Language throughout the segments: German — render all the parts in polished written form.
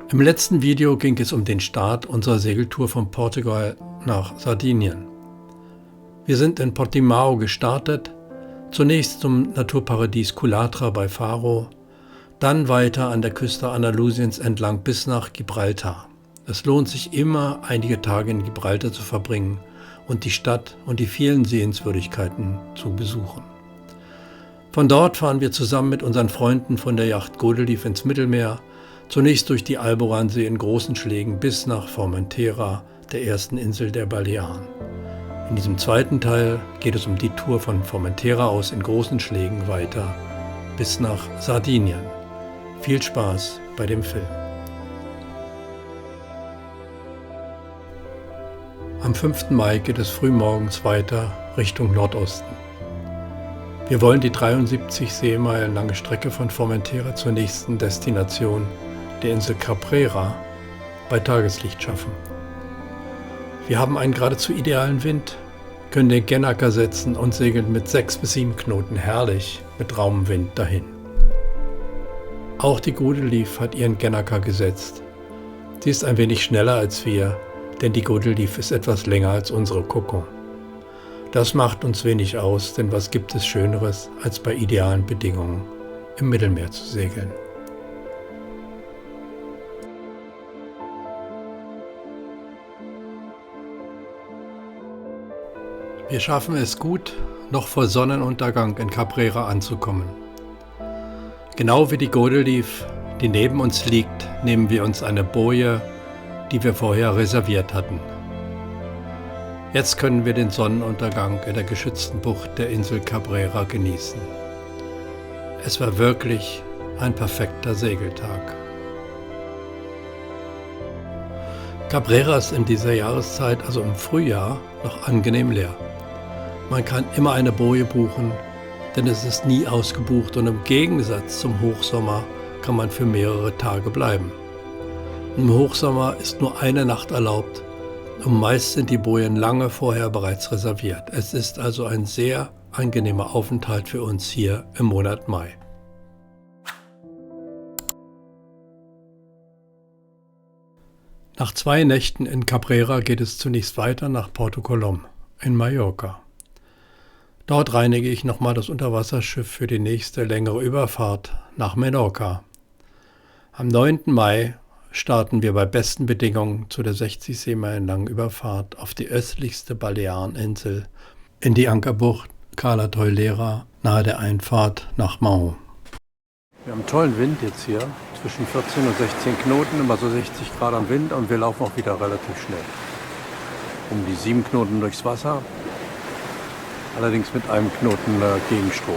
Im letzten Video ging es um den Start unserer Segeltour von Portugal nach Sardinien. Wir sind in Portimão gestartet, zunächst zum Naturparadies Culatra bei Faro, dann weiter an der Küste Andalusiens entlang bis nach Gibraltar. Es lohnt sich immer, einige Tage in Gibraltar zu verbringen und die Stadt und die vielen Sehenswürdigkeiten zu besuchen. Von dort fahren wir zusammen mit unseren Freunden von der Yacht Godelief ins Mittelmeer, zunächst durch die Alboransee in großen Schlägen bis nach Formentera, der ersten Insel der Balearen. In diesem zweiten Teil geht es um die Tour von Formentera aus in großen Schlägen weiter bis nach Sardinien. Viel Spaß bei dem Film. Am 5. Mai geht es frühmorgens weiter Richtung Nordosten. Wir wollen die 73 Seemeilen lange Strecke von Formentera zur nächsten Destination, der Insel Cabrera, bei Tageslicht schaffen. Wir haben einen geradezu idealen Wind, können den Gennaker setzen und segeln mit 6 bis 7 Knoten herrlich mit rauem Wind dahin. Auch die Godelief hat ihren Gennaker gesetzt. Sie ist ein wenig schneller als wir, denn die Godelief ist etwas länger als unsere Kokon. Das macht uns wenig aus, denn was gibt es Schöneres, als bei idealen Bedingungen im Mittelmeer zu segeln. Wir schaffen es gut, noch vor Sonnenuntergang in Cabrera anzukommen. Genau wie die Godelief, die neben uns liegt, nehmen wir uns eine Boje, die wir vorher reserviert hatten. Jetzt können wir den Sonnenuntergang in der geschützten Bucht der Insel Cabrera genießen. Es war wirklich ein perfekter Segeltag. Cabrera ist in dieser Jahreszeit, also im Frühjahr, noch angenehm leer. Man kann immer eine Boje buchen, denn es ist nie ausgebucht und im Gegensatz zum Hochsommer kann man für mehrere Tage bleiben. Im Hochsommer ist nur eine Nacht erlaubt und meist sind die Bojen lange vorher bereits reserviert. Es ist also ein sehr angenehmer Aufenthalt für uns hier im Monat Mai. Nach 2 Nächten in Cabrera geht es zunächst weiter nach Porto Colom in Mallorca. Dort reinige ich nochmal das Unterwasserschiff für die nächste längere Überfahrt nach Menorca. Am 9. Mai starten wir bei besten Bedingungen zu der 60 Seemeilen langen Überfahrt auf die östlichste Baleareninsel in die Ankerbucht Cala Teulera nahe der Einfahrt nach Mahón. Wir haben tollen Wind jetzt hier, zwischen 14 und 16 Knoten, immer so 60 Grad am Wind und wir laufen auch wieder relativ schnell. Um die 7 Knoten durchs Wasser, allerdings mit einem Knoten Gegenstrom.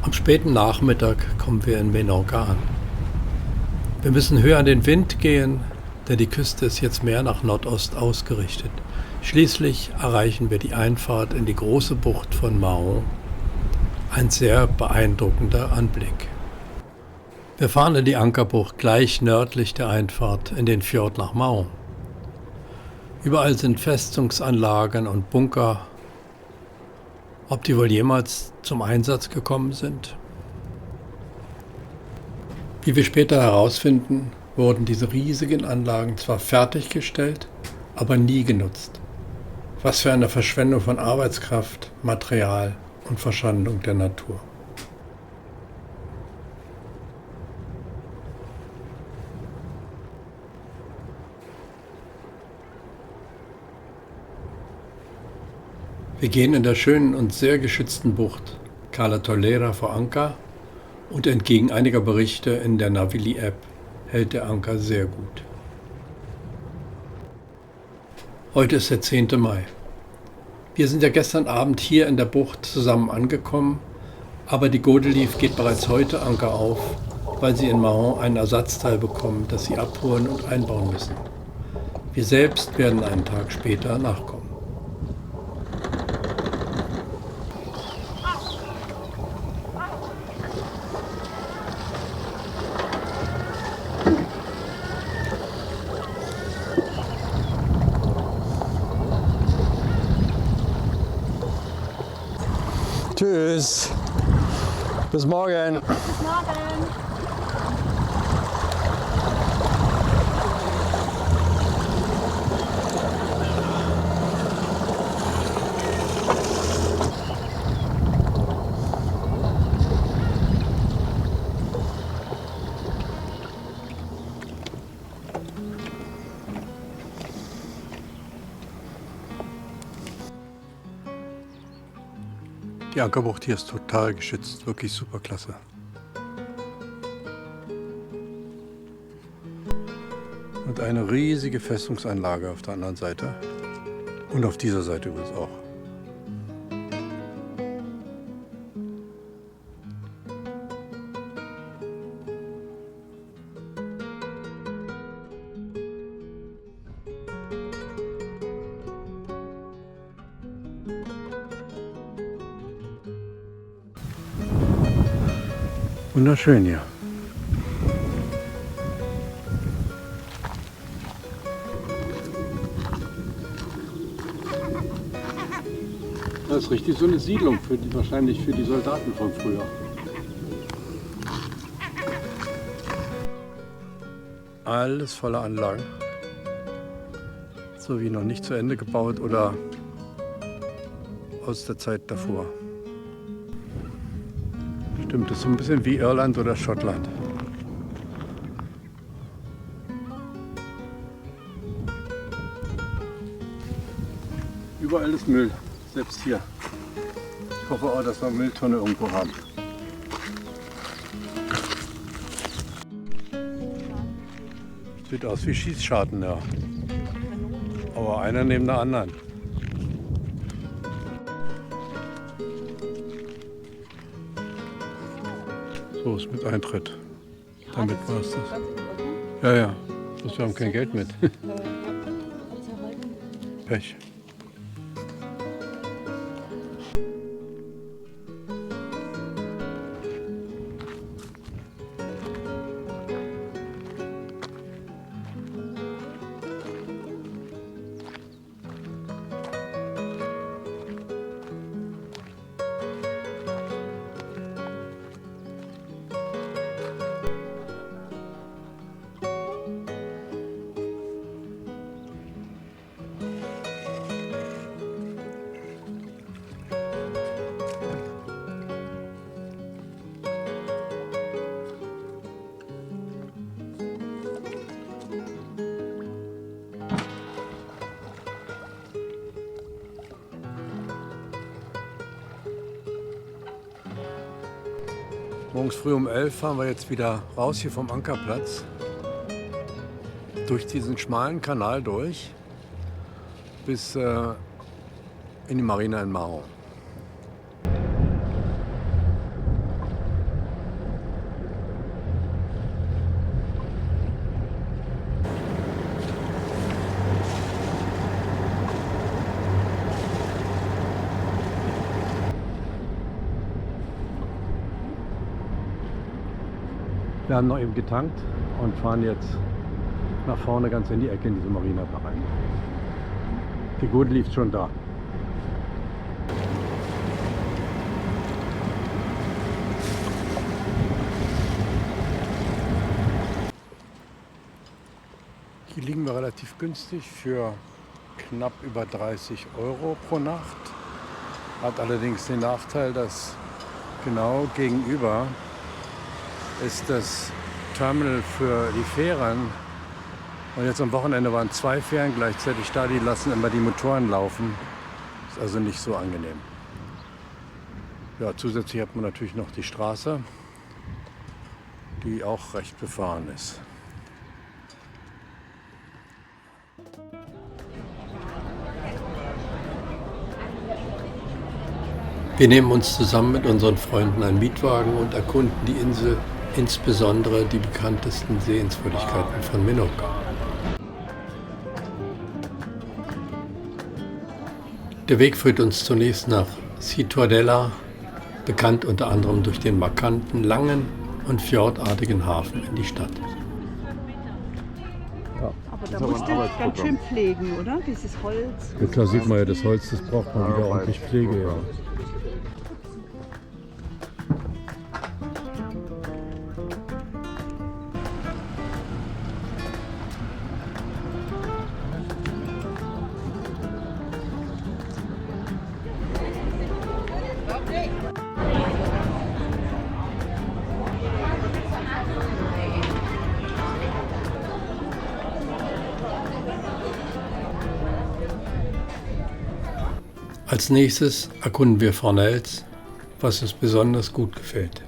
Am späten Nachmittag kommen wir in Menorca an. Wir müssen höher an den Wind gehen, denn die Küste ist jetzt mehr nach Nordost ausgerichtet. Schließlich erreichen wir die Einfahrt in die große Bucht von Mahón. Ein sehr beeindruckender Anblick. Wir fahren in die Ankerbucht gleich nördlich der Einfahrt in den Fjord nach Mahón. Überall sind Festungsanlagen und Bunker. Ob die wohl jemals zum Einsatz gekommen sind? Wie wir später herausfinden, wurden diese riesigen Anlagen zwar fertiggestellt, aber nie genutzt. Was für eine Verschwendung von Arbeitskraft, Material und Verschandung der Natur. Wir gehen in der schönen und sehr geschützten Bucht Cala Teulera vor Anker und entgegen einiger Berichte in der Navili-App hält der Anker sehr gut. Heute ist der 10. Mai. Wir sind ja gestern Abend hier in der Bucht zusammen angekommen, aber die Godelief geht bereits heute Anker auf weil sie in Mahon ein Ersatzteil bekommen, das sie abholen und einbauen müssen. Wir selbst werden einen Tag später nachkommen. Tschüss. Bis morgen. Bis morgen. Die Ankerbucht hier ist total geschützt, wirklich super klasse. Und eine riesige Festungsanlage auf der anderen Seite. Und auf dieser Seite übrigens auch. Wunderschön hier. Das ist richtig so eine Siedlung, wahrscheinlich für die Soldaten von früher. Alles voller Anlagen. So wie noch nicht zu Ende gebaut oder aus der Zeit davor. Stimmt, das ist so ein bisschen wie Irland oder Schottland. Überall ist Müll, selbst hier. Ich hoffe auch, dass wir eine Mülltonne irgendwo haben. Sieht aus wie Schießscharten, ja. Aber einer neben der anderen. So ist mit Eintritt. Damit war es das. Ja, ja. Wir haben kein Geld mit. Pech. Morgens früh um 11 fahren wir jetzt wieder raus hier vom Ankerplatz. Durch diesen schmalen Kanal durch bis in die Marina in Mahon. Wir haben noch eben getankt und fahren jetzt nach vorne ganz in die Ecke in diese Marina da rein. Die Gute lief schon da. Hier liegen wir relativ günstig für knapp über 30 € pro Nacht. Hat allerdings den Nachteil, dass genau gegenüber ist das Terminal für die Fähren. Und jetzt am Wochenende waren 2 Fähren gleichzeitig da, die lassen immer die Motoren laufen. Ist also nicht so angenehm. Ja, zusätzlich hat man natürlich noch die Straße, die auch recht befahren ist. Wir nehmen uns zusammen mit unseren Freunden einen Mietwagen und erkunden die Insel insbesondere die bekanntesten Sehenswürdigkeiten von Menorca. Der Weg führt uns zunächst nach Ciutadella, bekannt unter anderem durch den markanten, langen und fjordartigen Hafen in die Stadt. Ja. Aber da musst du ganz schön pflegen, oder? Dieses Holz. Ja, klar sieht man ja, das Holz, das braucht man wieder ordentlich Pflege. Ja. Als nächstes erkunden wir Fornells, was uns besonders gut gefällt.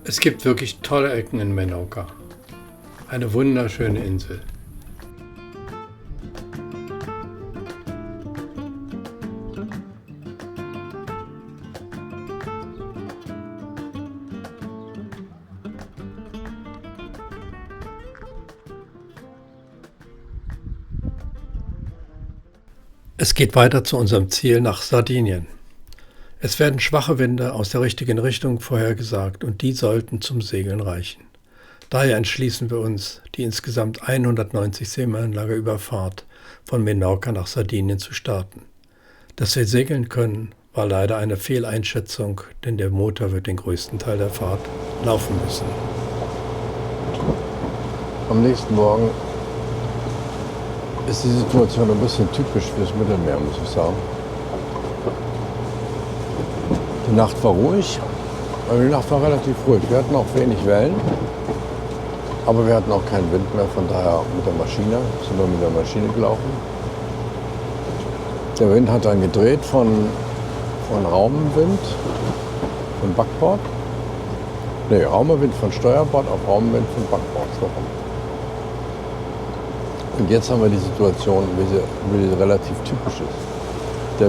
Es gibt wirklich tolle Ecken in Menorca. Eine wunderschöne Insel. Es geht weiter zu unserem Ziel nach Sardinien. Es werden schwache Winde aus der richtigen Richtung vorhergesagt und die sollten zum Segeln reichen. Daher entschließen wir uns, die insgesamt 190 Seemeilen lange Überfahrt von Menorca nach Sardinien zu starten. Dass wir segeln können, war leider eine Fehleinschätzung, denn der Motor wird den größten Teil der Fahrt laufen müssen. Am nächsten Morgen ist die Situation ein bisschen typisch fürs Mittelmeer, muss ich sagen. Die Nacht war ruhig, aber die Nacht war relativ ruhig. Wir hatten auch wenig Wellen, aber wir hatten auch keinen Wind mehr, von daher mit der Maschine, sind wir mit der Maschine gelaufen. Der Wind hat dann gedreht von Raumenwind, von Backbord. Nee, Raumenwind von Steuerbord auf Raumenwind von Backbord. So rum. Und jetzt haben wir die Situation, wie sie relativ typisch ist.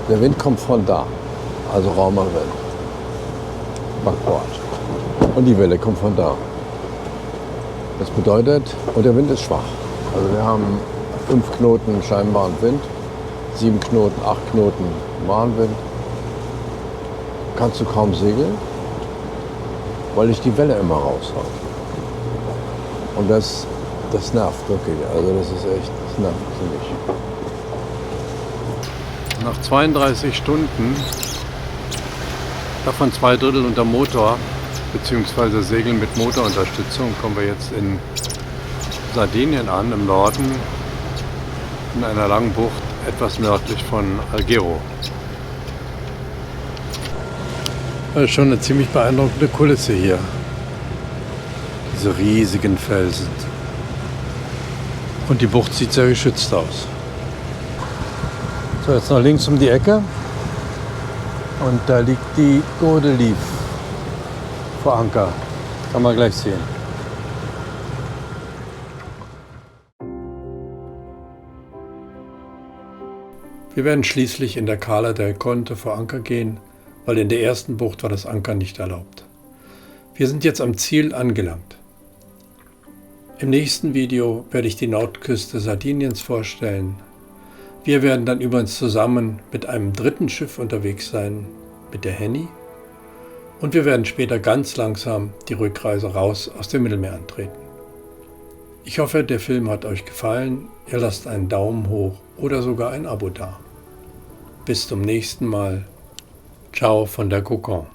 Der Wind kommt von da, also Raumenwind, Backbord. Und die Welle kommt von da. Das bedeutet, und der Wind ist schwach. Also wir haben 5 Knoten scheinbaren Wind, 7 Knoten, 8 Knoten Mahnwind. Kannst du kaum segeln, weil ich die Welle immer raushaue. Und das nervt wirklich. Also das ist echt, das nervt ziemlich. Nach 32 Stunden, davon 2/3 unter Motor, beziehungsweise Segeln mit Motorunterstützung, kommen wir jetzt in Sardinien an, im Norden, in einer langen Bucht, etwas nördlich von Alghero. Das ist schon eine ziemlich beeindruckende Kulisse hier. Diese riesigen Felsen. Und die Bucht sieht sehr geschützt aus. So, jetzt noch links um die Ecke. Und da liegt die Godelief vor Anker. Kann man gleich sehen. Wir werden schließlich in der Cala del Conte vor Anker gehen, weil in der ersten Bucht war das Ankern nicht erlaubt. Wir sind jetzt am Ziel angelangt. Im nächsten Video werde ich die Nordküste Sardiniens vorstellen. Wir werden dann übrigens zusammen mit einem dritten Schiff unterwegs sein, mit der Henny. Und wir werden später ganz langsam die Rückreise raus aus dem Mittelmeer antreten. Ich hoffe, der Film hat euch gefallen. Ihr lasst einen Daumen hoch oder sogar ein Abo da. Bis zum nächsten Mal. Ciao von der Kokon.